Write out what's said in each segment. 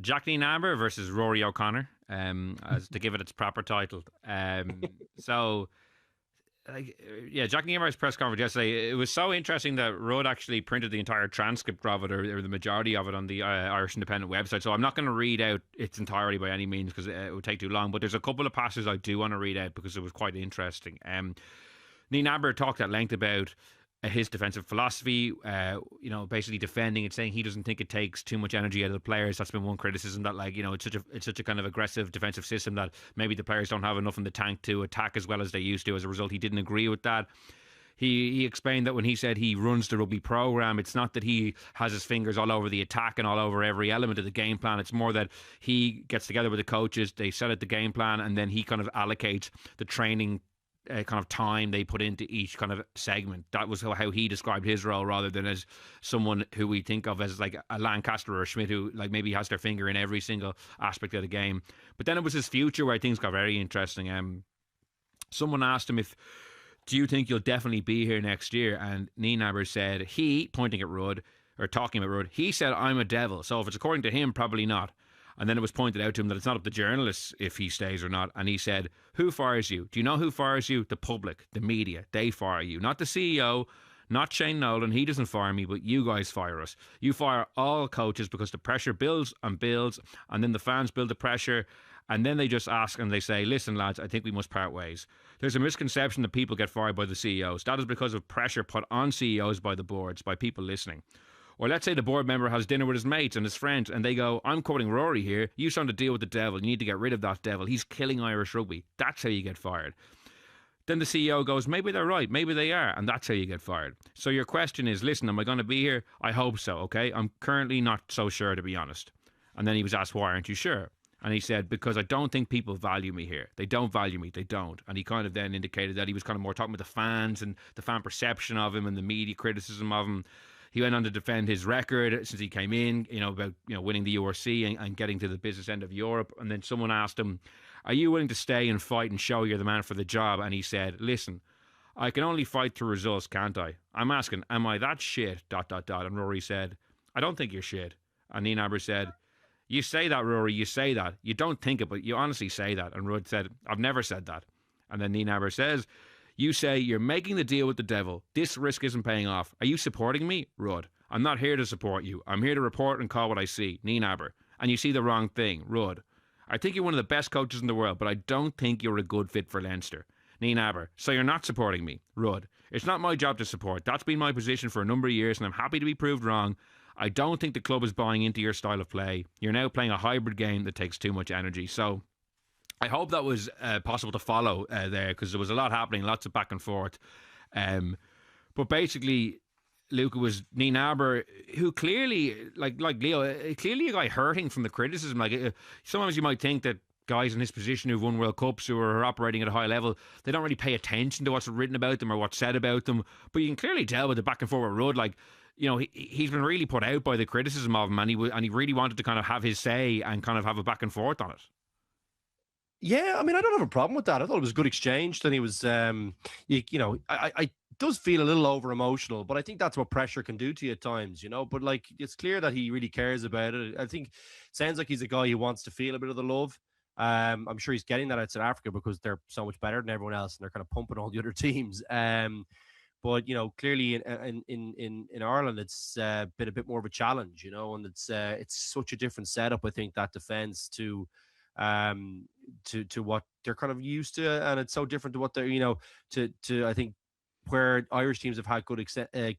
Jacques Nienaber versus Rúaidhrí O'Connor, as to give it its proper title. So, Jacques Nienaber's press conference yesterday, it was so interesting that Rudd actually printed the entire transcript of it, or the majority of it, on the Irish Independent website. So I'm not going to read out its entirety by any means, because it would take too long. But there's a couple of passages I do want to read out because it was quite interesting. Nienaber talked at length about his defensive philosophy, basically defending it, saying he doesn't think it takes too much energy out of the players. That's been one criticism, that it's such a kind of aggressive defensive system that maybe the players don't have enough in the tank to attack as well as they used to. As a result, he didn't agree with that. He explained that when he said he runs the rugby program, it's not that he has his fingers all over the attack and all over every element of the game plan. It's more that he gets together with the coaches, they set out the game plan, and then he kind of allocates the training kind of time they put into each kind of segment. That was how he described his role, rather than as someone who we think of as like a Lancaster or a Schmidt, who like maybe has their finger in every single aspect of the game. But then it was his future where things got very interesting. Someone asked him, do you think you'll definitely be here next year? And Nienaber said, pointing at Rudd, or talking about Rudd, he said, I'm a devil. So if it's according to him, probably not. And then it was pointed out to him that it's not up to journalists if he stays or not. And he said, who fires you? Do you know who fires you? The public, the media. They fire you. Not the CEO, not Shane Nolan. He doesn't fire me, but you guys fire us. You fire all coaches because the pressure builds and builds, and then the fans build the pressure, and then they just ask and they say, listen, lads, I think we must part ways. There's a misconception that people get fired by the CEOs. That is because of pressure put on CEOs by the boards, by people listening. Or let's say the board member has dinner with his mates and his friends, and they go, I'm quoting Rory here, you sound to deal with the devil, you need to get rid of that devil, he's killing Irish rugby. That's how you get fired. Then the CEO goes, maybe they're right, maybe they are, and that's how you get fired. So your question is, listen, am I going to be here? I hope so, okay? I'm currently not so sure, to be honest. And then he was asked, why aren't you sure? And he said, because I don't think people value me here. They don't value me. They don't. And he kind of then indicated that he was kind of more talking about the fans and the fan perception of him and the media criticism of him. He went on to defend his record since he came in, about winning the URC and getting to the business end of Europe. And then someone asked him, are you willing to stay and fight and show you're the man for the job? And he said, listen, I can only fight through results, can't I? I'm asking, am I that shit, ... And Rory said, I don't think you're shit. And Nienaber said, you say that, Rory, you say that. You don't think it, but you honestly say that. And Rudd said, I've never said that. And then Nienaber says, you say you're making the deal with the devil. This risk isn't paying off. Are you supporting me? Rudd. I'm not here to support you. I'm here to report and call what I see. Nienaber. And you see the wrong thing. Rudd. I think you're one of the best coaches in the world, but I don't think you're a good fit for Leinster. Nienaber. So you're not supporting me. Rudd. It's not my job to support. That's been my position for a number of years, and I'm happy to be proved wrong. I don't think the club is buying into your style of play. You're now playing a hybrid game that takes too much energy. So I hope that was possible to follow there, because there was a lot happening, lots of back and forth. But basically, Luke, it was Nienaber who clearly, like Leo, clearly a guy hurting from the criticism. Like sometimes you might think that guys in his position who've won World Cups, who are operating at a high level, they don't really pay attention to what's written about them or what's said about them. But you can clearly tell with the back and forward road, like, he's been really put out by the criticism of him, and he really wanted to kind of have his say and kind of have a back and forth on it. Yeah, I mean, I don't have a problem with that. I thought it was a good exchange. Then he was, I does feel a little over emotional, but I think that's what pressure can do to you at times, But like, it's clear that he really cares about it. I think it sounds like he's a guy who wants to feel a bit of the love. I'm sure he's getting that out of South Africa because they're so much better than everyone else, and they're kind of pumping all the other teams. But clearly in Ireland, it's been a bit more of a challenge, and it's such a different setup. I think that defense to what they're kind of used to, and it's so different to what they're to I think where Irish teams have had good I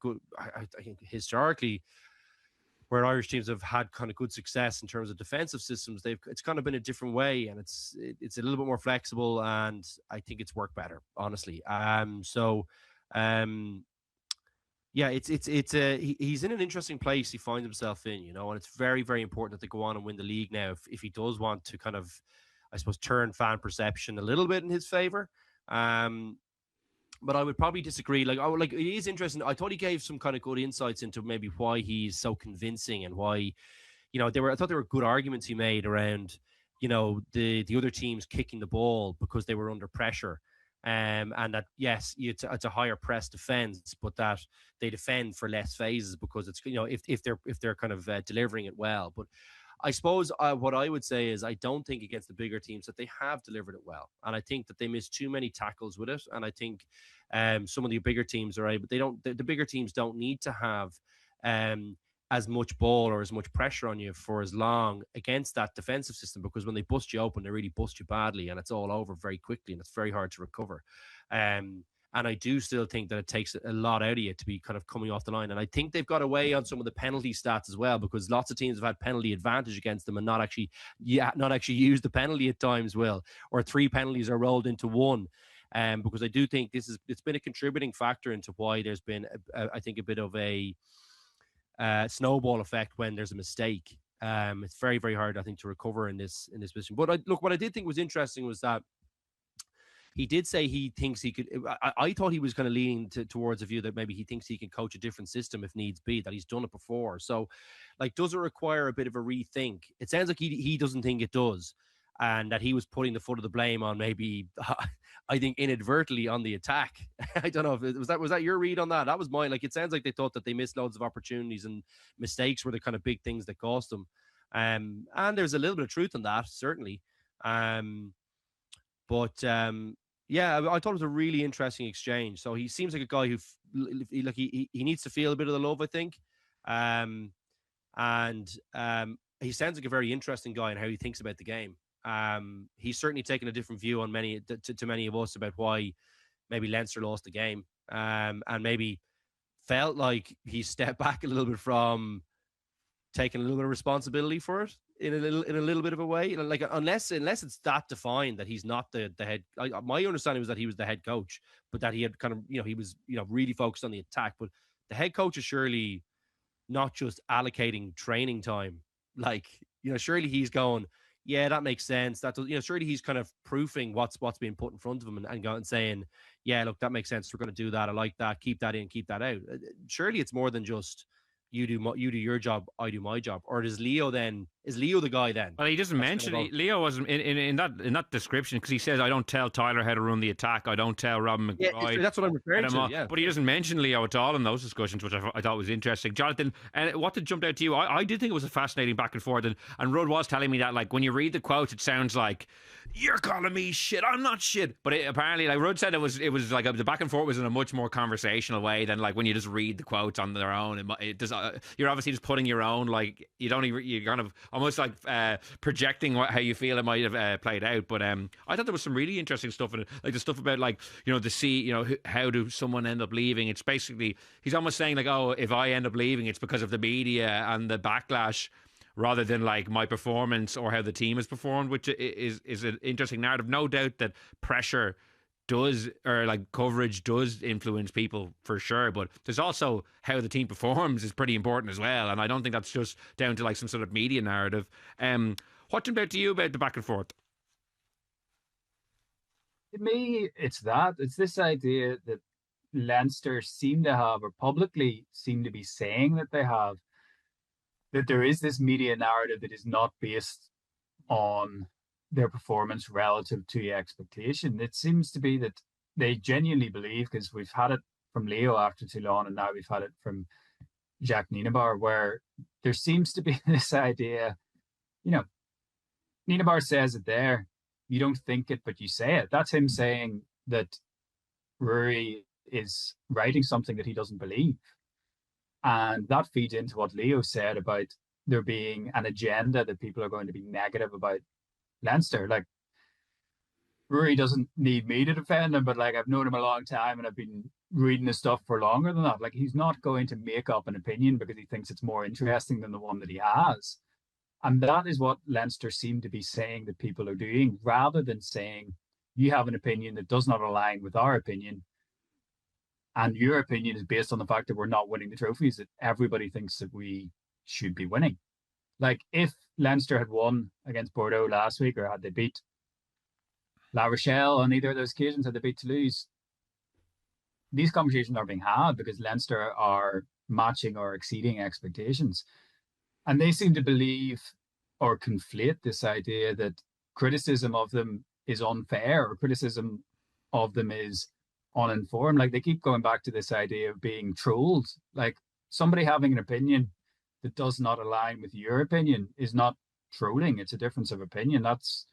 think historically where Irish teams have had kind of good success in terms of defensive systems, it's kind of been a different way, and it's a little bit more flexible, and I think it's worked better, honestly. Yeah, he's in an interesting place he finds himself in, and it's very, very important that they go on and win the league now if he does want to kind of, I suppose, turn fan perception a little bit in his favor. But I would probably disagree. Like it is interesting. I thought he gave some kind of good insights into maybe why he's so convincing and why, I thought there were good arguments he made around, the other teams kicking the ball because they were under pressure. And that, yes, it's a higher press defense, but that they defend for less phases because it's, if they're kind of delivering it well. But I suppose what I would say is I don't think against the bigger teams that they have delivered it well, and I think that they missed too many tackles with it. And I think some of the bigger teams are able. They don't. The bigger teams don't need to have as much ball or as much pressure on you for as long against that defensive system, because when they bust you open, they really bust you badly, and it's all over very quickly, and it's very hard to recover. And I do still think that it takes a lot out of you to be kind of coming off the line. And I think they've got away on some of the penalty stats as well, because lots of teams have had penalty advantage against them and not actually use the penalty at times, or 3 penalties are rolled into 1. Because I do think it's been a contributing factor into why there's been, I think, a bit of a snowball effect when there's a mistake. It's very, very hard, I think, to recover in this position. But what I did think was interesting was that he did say he thinks he could. I thought he was kind of leaning towards a view that maybe he thinks he can coach a different system if needs be, that he's done it before. So, like, does it require a bit of a rethink? It sounds like he doesn't think it does, and that he was putting the foot of the blame on maybe, I think, inadvertently on the attack. I don't know if was that your read on that? That was mine. Like, it sounds like they thought that they missed loads of opportunities and mistakes were the kind of big things that cost them. And there's a little bit of truth in that, certainly. Yeah, I thought it was a really interesting exchange. So he seems like a guy who, like, he needs to feel a bit of the love, I think. He sounds like a very interesting guy in how he thinks about the game. He's certainly taken a different view on many of us about why maybe Leinster lost the game, and maybe felt like he stepped back a little bit from taking a little bit of responsibility for it in a little bit of a way. Like, unless it's that defined that he's not the head. My understanding was that he was the head coach, but that he had kind of, he was, really focused on the attack. But the head coach is surely not just allocating training time. Like, surely he's going, yeah, that makes sense. That does, surely he's kind of proofing what's being put in front of him and going and saying, yeah, look, that makes sense. We're going to do that. I like that. Keep that in, keep that out. Surely it's more than just you do your job, I do my job. Or is Leo the guy then? Well, he doesn't mention Leo wasn't in that description, because he says, I don't tell Tyler how to run the attack. I don't tell Robin McBride. Yeah, that's what I'm referring to. Yeah. But he doesn't mention Leo at all in those discussions, which I thought was interesting. Jonathan, and what did jump out to you? I did think it was a fascinating back and forth, and Rudd was telling me that, like, when you read the quote, it sounds like you're calling me shit. I'm not shit. But apparently, like Rudd said, it was like the back and forth was in a much more conversational way than like when you just read the quotes on their own. It does. You're obviously just putting your own, like, you're kind of almost like projecting how you feel it might have played out. But I thought there was some really interesting stuff in it, like the stuff about, like, how do someone end up leaving. It's basically, he's almost saying, like, oh, if I end up leaving, it's because of the media and the backlash, rather than like my performance or how the team has performed, which is an interesting narrative. No doubt that pressure does, or like coverage does, influence people for sure, but there's also how the team performs is pretty important as well, and I don't think that's just down to like some sort of media narrative. What jumped out to you about the back and forth? To me, it's this idea that Leinster seem to have, or publicly seem to be saying that they have, that there is this media narrative that is not based on their performance relative to expectation. It seems to be that they genuinely believe, because we've had it from Leo after Toulon, and now we've had it from Jacques Nienaber, where there seems to be this idea, Nienaber says it there, you don't think it, but you say it. That's him saying that Rúaidhrí is writing something that he doesn't believe. And that feeds into what Leo said about there being an agenda that people are going to be negative about Leinster. Like, Rúaidhrí doesn't need me to defend him, but like, I've known him a long time and I've been reading his stuff for longer than that. Like, he's not going to make up an opinion because he thinks it's more interesting than the one that he has. And that is what Leinster seem to be saying that people are doing, rather than saying, you have an opinion that does not align with our opinion, and your opinion is based on the fact that we're not winning the trophies that everybody thinks that we should be winning. Like, if Leinster had won against Bordeaux last week, or had they beat La Rochelle on either of those occasions, had they beat Toulouse, these conversations are being had because Leinster are matching or exceeding expectations. And they seem to believe or conflate this idea that criticism of them is unfair, or criticism of them is uninformed. Like, they keep going back to this idea of being trolled. Like, somebody having an opinion that does not align with your opinion is not trolling. It's a difference of opinion. That's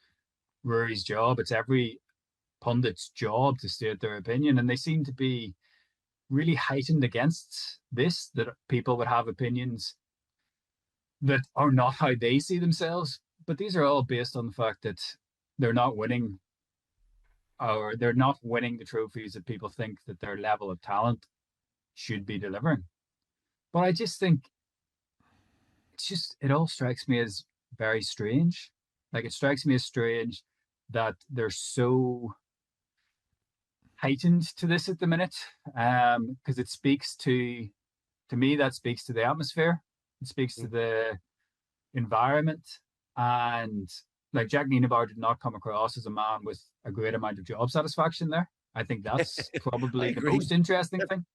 Rory's job. It's every pundit's job to state their opinion, and they seem to be really heightened against this, that people would have opinions that are not how they see themselves. But these are all based on the fact that they're not winning, or they're not winning the trophies that people think that their level of talent should be delivering. But I just think it all strikes me as very strange. Like, it strikes me as strange that they're so heightened to this at the minute, because it speaks to me, that speaks to the atmosphere. It speaks to the environment. And like, Jacques Nienaber did not come across as a man with a great amount of job satisfaction there. I think that's probably the most interesting thing.